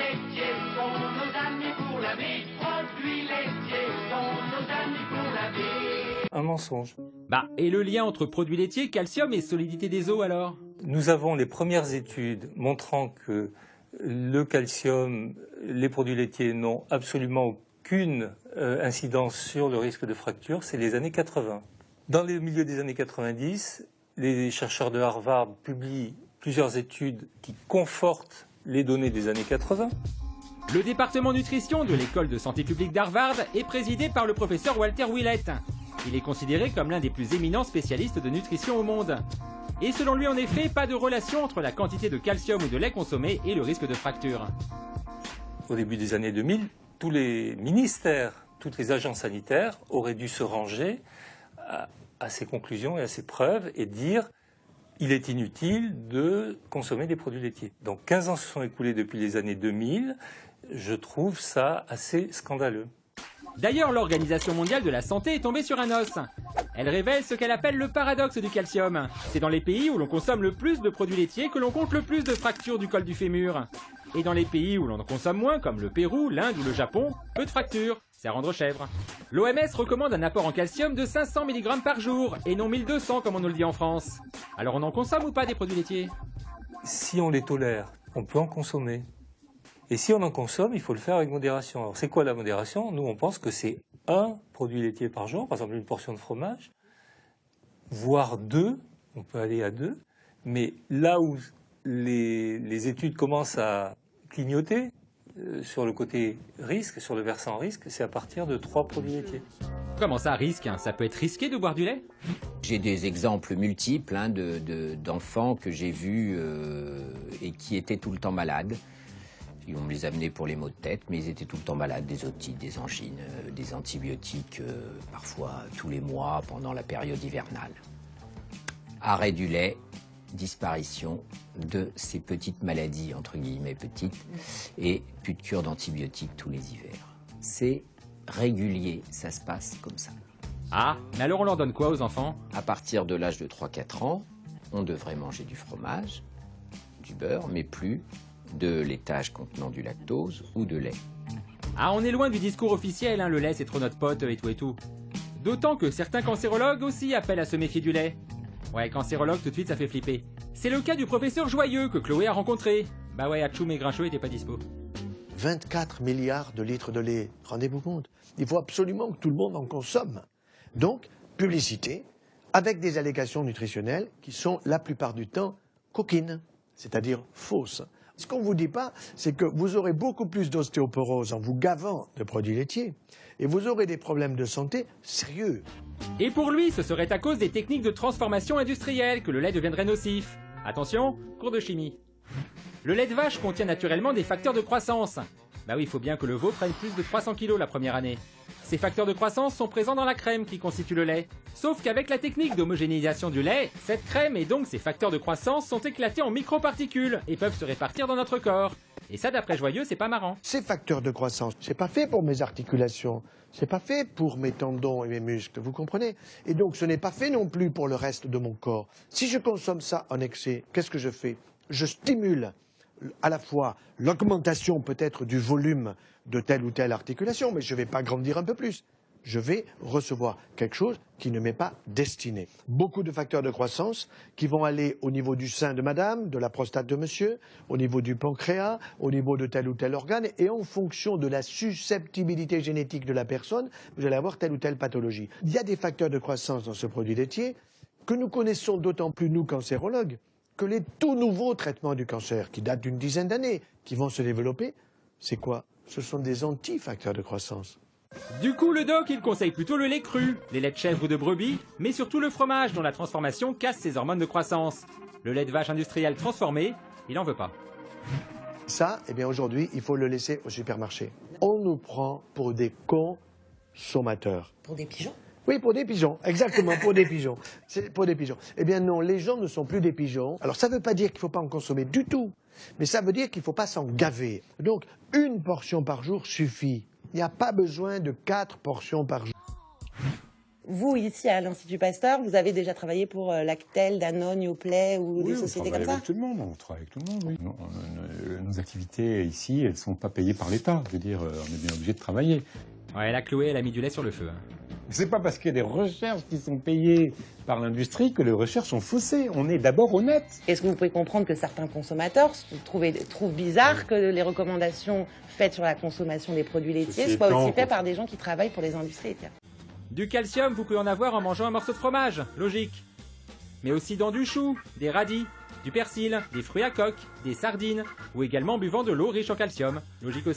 laitiers sont nos amis pour la vie. Produits laitiers sont nos amis pour la vie. Un mensonge. Bah, et le lien entre produits laitiers, calcium et solidité des os alors? Nous avons les premières études montrant que le calcium, les produits laitiers n'ont absolument aucune incidence sur le risque de fracture, c'est les années 80. Dans le milieu des années 90, les chercheurs de Harvard publient plusieurs études qui confortent les données des années 80. Le département nutrition de l'école de santé publique d'Harvard est présidé par le professeur Walter Willett. Il est considéré comme l'un des plus éminents spécialistes de nutrition au monde. Et selon lui, en effet, pas de relation entre la quantité de calcium ou de lait consommé et le risque de fracture. Au début des années 2000, tous les ministères, toutes les agences sanitaires auraient dû se ranger à ces conclusions et à ces preuves et dire il est inutile de consommer des produits laitiers. Donc 15 ans se sont écoulés depuis les années 2000. Je trouve ça assez scandaleux. D'ailleurs, l'Organisation mondiale de la santé est tombée sur un os. Elle révèle ce qu'elle appelle le paradoxe du calcium. C'est dans les pays où l'on consomme le plus de produits laitiers que l'on compte le plus de fractures du col du fémur. Et dans les pays où l'on en consomme moins, comme le Pérou, l'Inde ou le Japon, peu de fractures. C'est à rendre chèvre. L'OMS recommande un apport en calcium de 500 mg par jour, et non 1200 comme on nous le dit en France. Alors on en consomme ou pas des produits laitiers? Si on les tolère, on peut en consommer. Et si on en consomme, il faut le faire avec modération. Alors c'est quoi la modération? Nous on pense que c'est un produit laitier par jour, par exemple une portion de fromage, voire deux, on peut aller à deux. Mais là où les études commencent à clignoter, sur le côté risque, sur le versant risque, c'est à partir de 3 produits laitiers. Comment ça, risque? Ça peut être risqué de boire du lait? J'ai des exemples multiples d'enfants que j'ai vus et qui étaient tout le temps malades. On me les amenait pour les maux de tête, mais ils étaient tout le temps malades, des otites, des angines, des antibiotiques, parfois tous les mois pendant la période hivernale. Arrêt du lait, disparition de ces petites maladies, entre guillemets petites, et plus de cure d'antibiotiques tous les hivers. C'est régulier, ça se passe comme ça. Ah, mais alors on leur donne quoi aux enfants? À partir de l'âge de 3-4 ans, on devrait manger du fromage, du beurre, mais plus de laitage contenant du lactose ou de lait. Ah, on est loin du discours officiel, hein, le lait c'est trop notre pote et tout et tout. D'autant que certains cancérologues aussi appellent à se méfier du lait. Ouais, cancérologue, tout de suite ça fait flipper. C'est le cas du professeur Joyeux que Chloé a rencontré. Bah ouais, Atchoum et Grinchot étaient pas dispo. 24 milliards de litres de lait, rendez-vous compte. Il faut absolument que tout le monde en consomme. Donc, publicité, avec des allégations nutritionnelles qui sont la plupart du temps coquines, c'est-à-dire fausses. Ce qu'on ne vous dit pas, c'est que vous aurez beaucoup plus d'ostéoporose en vous gavant de produits laitiers et vous aurez des problèmes de santé sérieux. Et pour lui, ce serait à cause des techniques de transformation industrielle que le lait deviendrait nocif. Attention, cours de chimie. Le lait de vache contient naturellement des facteurs de croissance. Bah oui, il faut bien que le veau prenne plus de 300 kg la première année. Ces facteurs de croissance sont présents dans la crème qui constitue le lait. Sauf qu'avec la technique d'homogénéisation du lait, cette crème et donc ces facteurs de croissance sont éclatés en microparticules et peuvent se répartir dans notre corps. Et ça, d'après Joyeux, c'est pas marrant. Ces facteurs de croissance, c'est pas fait pour mes articulations, c'est pas fait pour mes tendons et mes muscles, vous comprenez? Et donc ce n'est pas fait non plus pour le reste de mon corps. Si je consomme ça en excès, qu'est-ce que je fais? Je stimule à la fois l'augmentation peut-être du volume de telle ou telle articulation, mais je ne vais pas grandir un peu plus. Je vais recevoir quelque chose qui ne m'est pas destiné. Beaucoup de facteurs de croissance qui vont aller au niveau du sein de madame, de la prostate de monsieur, au niveau du pancréas, au niveau de tel ou tel organe, et en fonction de la susceptibilité génétique de la personne, vous allez avoir telle ou telle pathologie. Il y a des facteurs de croissance dans ce produit laitier que nous connaissons d'autant plus, nous, cancérologues, que les tout nouveaux traitements du cancer, qui datent d'une dizaine d'années, qui vont se développer, c'est quoi? Ce sont des anti-facteurs de croissance. Du coup, le doc, il conseille plutôt le lait cru, les laits de chèvre ou de brebis, mais surtout le fromage dont la transformation casse ses hormones de croissance. Le lait de vache industriel transformé, il n'en veut pas. Ça, eh bien aujourd'hui, il faut le laisser au supermarché. On nous prend pour des consommateurs. Pour des pigeons? Oui, pour des pigeons, exactement, pour des pigeons. C'est pour des pigeons. Eh bien non, les gens ne sont plus des pigeons. Alors ça ne veut pas dire qu'il ne faut pas en consommer du tout, mais ça veut dire qu'il ne faut pas s'en gaver. Donc, une portion par jour suffit. Il n'y a pas besoin de 4 portions par jour. Vous, ici, à l'Institut Pasteur, vous avez déjà travaillé pour Lactel, Danone, Yoplait ou des sociétés comme ça? Avec tout le monde, on travaille avec tout le monde, oui. Nos activités ici, elles ne sont pas payées par l'État. Je veux dire, on est bien obligé de travailler. Ouais, la Chloé, elle a mis du lait sur le feu. C'est pas parce qu'il y a des recherches qui sont payées par l'industrie que les recherches sont faussées. On est d'abord honnête. Est-ce que vous pouvez comprendre que certains consommateurs trouvent bizarre que les recommandations faites sur la consommation des produits laitiers soient aussi faites par des gens qui travaillent pour les industries laitières? Du calcium, vous pouvez en avoir en mangeant un morceau de fromage, logique. Mais aussi dans du chou, des radis, du persil, des fruits à coque, des sardines, ou également en buvant de l'eau riche en calcium, logique aussi.